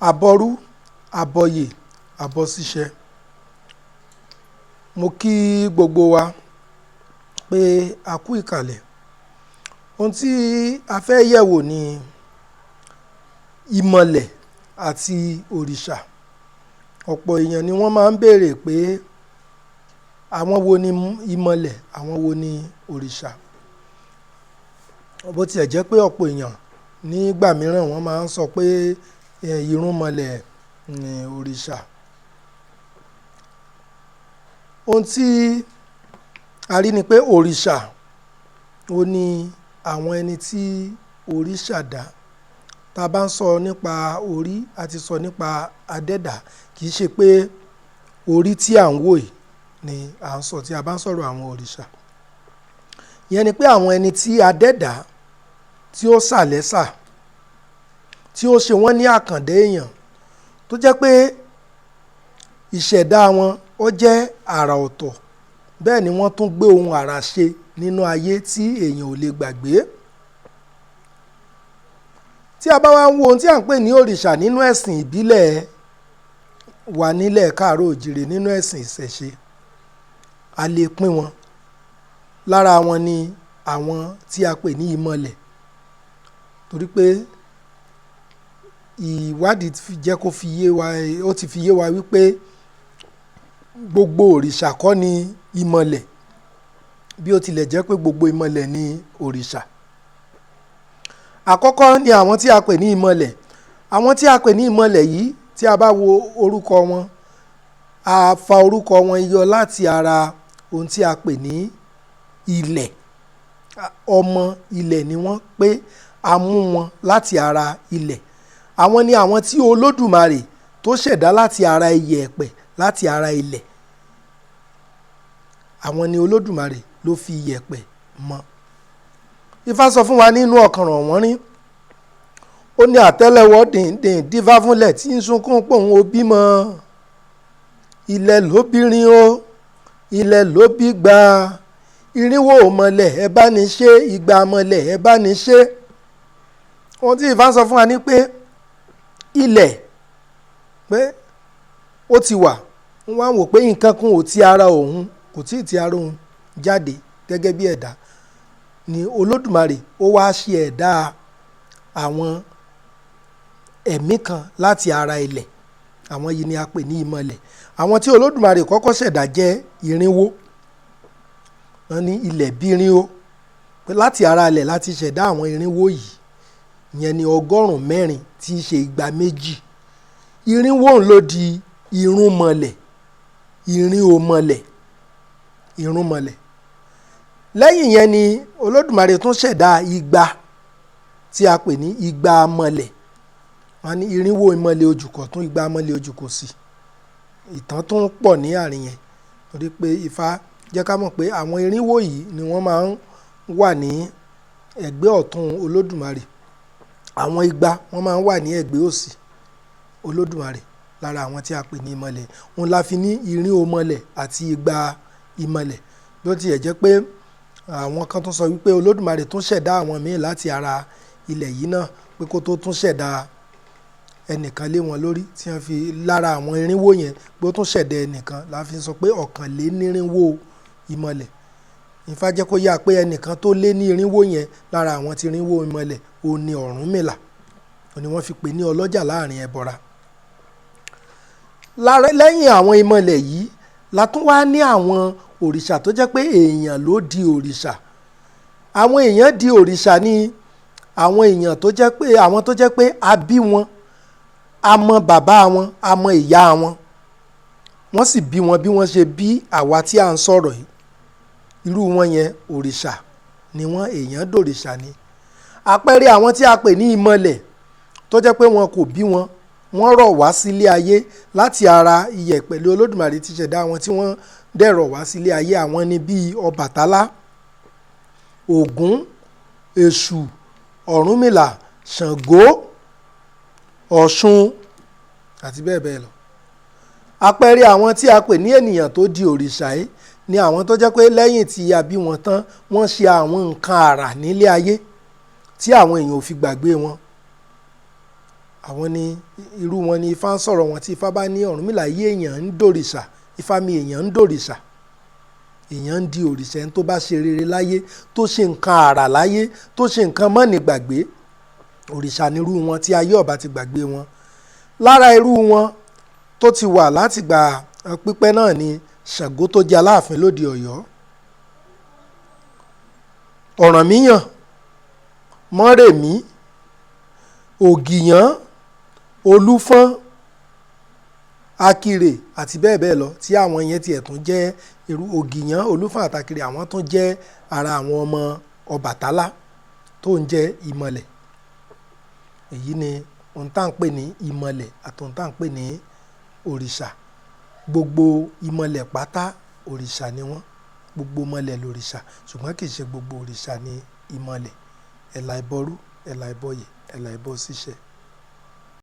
Abọ́rú, abọ́yè, abọ́ṣíṣẹ́. Mo kí gbogbo wa pé a kú ìkàlẹ̀. Ohun tí a fẹ́ yẹ̀wò ni ìmọ̀lẹ̀ àti òrìṣà. Ọ̀pọ̀ èèyàn ni wọ́n máa ń béèrè pé àwọn wo ni ìmọ̀lẹ̀, àwọn wo ni òrìṣà. Bó tiẹ̀ jẹ́ pé ọ̀pọ̀ èèyàn nígbà mìíràn wọ́n máa ń sọ pé irúnmọlẹ̀ ni òrìṣà. Ohun tí a rí ni pé òrìṣà ó ní àwọn ẹni tí orí ṣàdá. Tá a bá ń sọ nípa orí, a ti sọ nípa adẹ́dà. Kì í ṣe pé orí tí à ń wò yìí ni à ń sọ tí a bá ń sọ̀rọ̀ àwọn òrìṣà. Ìyẹn ni pé àwọn ẹni tí adẹ́dà tí ó ṣà lẹ́ṣà, tí ó ṣe wọ́n ní àkàndá èèyàn, tó jẹ́ pé ìṣẹ̀dá wọn ó jẹ́ àrà ọ̀tọ̀. Bẹ́ẹ̀ ni wọ́n tún gbé ohun àrà ṣe nínú ayé tí èèyàn ò lè gbàgbé. Tí a bá wá ń wo ohun tí à ń pè ní òrìṣà nínú ẹ̀sìn ìbílẹ̀ wa nílẹ̀ káàárọ̀ òjìrè, nínú ẹ̀sìn ìṣẹ̀ṣe, a lè pín wọn. Lára wọn ni àwọn tí a pè ní ìmọ̀lẹ̀, torí pé ìwádìí jẹ́ kó fi yé wa, ó ti fi yé wa wípé gbogbo òrìṣà kọ́ ni ìmọ̀lẹ̀, bí ó tilẹ̀ jẹ́ pé gbogbo ìmọ̀lẹ̀ ni òrìṣà. Àkọ́kọ́ ni àwọn tí a pè ní ìmọ̀lẹ̀. Àwọn tí a pè ní ìmọ̀lẹ̀ yìí, tí a bá wo orúkọ wọn, a fa orúkọ wọn yọ láti ara ohun tí a pè ní ilẹ̀. Ọmọ ilẹ̀ ni wọ́n, pé a mú wọn láti ara ilẹ̀. Àwọn ni àwọn tí Olódùmarè tó ṣẹ̀dá láti ara iyẹ̀pẹ̀, láti ara ilẹ̀. Àwọn ni Olódùmarè ló fi iyẹ̀pẹ̀ mọ. Ifá sọ fún wa nínú Ọ̀kànràn Wọ́nrín, ó ní àtẹ́lẹwọ́ dìndín dífá fúnlẹ̀ tí ń sunkún pòun ó bímọ. Ilẹ̀ ló bírin o, ilẹ̀ ló bí gba. Irínwó mọ̀lẹ̀ ẹ bá ní ṣe, igba mọ̀lẹ̀ ẹ bá ní ṣe. Ohun tí Ifá sọ fún wa ni pé ilẹ̀, pé ó ti wà, wọ́n wá wò pé nǹkan kan ò ti ara òun, kò tí ì ti ara òun jáde gẹ́gẹ́ bí ẹ̀dá, ni Olódùmarè ó wá ṣe ẹ̀dá àwọn ẹ̀mí kan láti ara ilẹ̀. Àwọn yìí ni a pè ní ìmọ̀lẹ̀. Àwọn tí Olódùmarè kọ́kọ́ ṣẹ̀dá jẹ́ irínwó. Wọ́n ní ilẹ̀ bírin o, pé láti ara ilẹ̀ láti ṣẹ̀dá àwọn irínwó yìí. Ìyẹn ni 104 tí í ṣe 200. Irínwó ló di irúnmọlẹ̀, irínòmọlẹ̀, irúnmọlẹ̀. Lẹ́yìn yẹn ni Olódùmarè tún ṣẹ̀dá 200 tí a pè ní 200 mọlẹ̀. Wọ́n ní irínwó ìmọ̀lẹ̀ ojúkọ̀ tún 200 mọlẹ̀ ojúkọ̀ sí. Ìtàn tún pọ̀ ní àárín yẹn, torí pé Ifá jẹ́ ká mọ̀ pé àwọn irínwó yìí ni wọ́n máa ń wà ní ẹ̀gbẹ́ ọ̀tún Olódùmarè. Àwọn 200 wọ́n máa ń wà ní ẹ̀gbẹ́ òsì Olódùmarè, lára àwọn tí a pè ní ìmọ̀lẹ̀. Òun la fi ní irínòmọlẹ̀ àti 200 ìmọ̀lẹ̀. Bí ó tiẹ̀ jẹ́ pé àwọn kan tún sọ wípé Olódùmarè tún ṣẹ̀dá àwọn míì láti ara ilẹ̀ yìí náà, pé kó tó tún ṣẹ̀dá ẹnìkan lé wọn lórí, tí wọ́n fi lára àwọn irínwó yẹn, pé ó tún ṣẹ̀dá ẹnìkan, la fi sọ pé 1,000 ìmọ̀lẹ̀. Ifá jẹ́ kó yá pé ẹnìkan tó lé ní irínwó yẹn lára àwọn tí irínwó ìmọ̀lẹ̀ ó ní Ọ̀rúnmìlà. Ó ní wọ́n fi pè ní ọlọ́jà láàrin ẹbọra. Lẹ́yìn àwọn ìmọ̀lẹ̀ yìí, la tún wá ní àwọn òrìṣà tó jẹ́ pé èèyàn ló di òrìṣà. Àwọn èèyàn di òrìṣà ni àwọn èèyàn tó jẹ́ pé, àwọn tó jẹ́ pé a bí wọn, a mọ bàbá wọn, a mọ ìyá wọn, wọ́n sì bí wọn bí wọ́n ṣe bí àwa tí à ń sọ̀rọ̀ yìí. Irú wọn yẹn òrìṣà ni wọ́n, èèyàn dòrìṣà ni. Àpẹẹrẹ àwọn tí a pè ní ìmọ̀lẹ̀ tó jẹ́ pé wọn kò bí wọn, wọ́n rọ̀ wá sílé ayé láti ara iyẹ̀pẹ̀ ni Olódùmarè ti ṣẹ̀dá wọn, tí wọ́n dẹ̀rọ̀ wá sílé ayé. Àwọn ni bíi Ọbàtálá, Ògún, Èṣù, Ọ̀rúnmìlà, Ṣàngó, Ọ̀ṣun àti bẹ́ẹ̀ bẹ́ẹ̀ lọ. Àpẹẹrẹ àwọn tí a pè ní ènìyàn tó di òrìṣà yìí ni àwọn tó jẹ́ pé lẹ́yìn tí a bí wọn tán, wọ́n ṣe àwọn nǹkan àrà nílé ayé tí àwọn èèyàn ò fi gbàgbé wọn. àwọn ni irú wọn ni Ifá ń sọ̀rọ̀ wọn tí Ifá bá ní Ọ̀rúnmìlà yé èèyàn ń dòrìṣà, Ifá mi èèyàn ń dòrìṣà, èèyàn ń di òrìṣà. Ẹni tó bá ṣe rere láyé, tó ṣe nǹkan àrà láyé, tó ṣe nǹkan mọ́ni gbàgbé, òrìṣà nírú wọn tí ayé ọ̀bá ti gbàgbé wọn. Lára irú wọn tó ti wà látìgbà pípẹ́ náà ni Ṣàngó tó jẹ́ Aláàfin lóde Ọ̀yọ́, Ọ̀rànmíyàn, Mọ́rèmí, Ògìyán, Olúfọ́n, Akirè àti bẹ́ẹ̀ bẹ́ẹ̀ lọ, tí àwọn yẹn tiẹ̀ tún jẹ́ irú Ògìyán, Olúfọ́n àti Akirè, àwọn tún jẹ́ ara àwọn ọmọ Ọbàtálá tó ń jẹ́ Ìmọ̀lẹ̀. Èyí ni ohun tá à ń pè ní Ìmọ̀lẹ̀ àti ohun tá à ń pè ní òrìṣà. Gbogbo ìmọ̀lẹ̀ pátá òrìṣà ni wọ́n, gbogbo ìmọ̀lẹ̀ lòrìṣà, ṣùgbọ́n kì í ṣe gbogbo òrìṣà ni ìmọ̀lẹ̀. Ẹ̀là ìbọrú, ẹ̀là ìbọyè, ẹ̀là ìbọ ṣíṣẹ.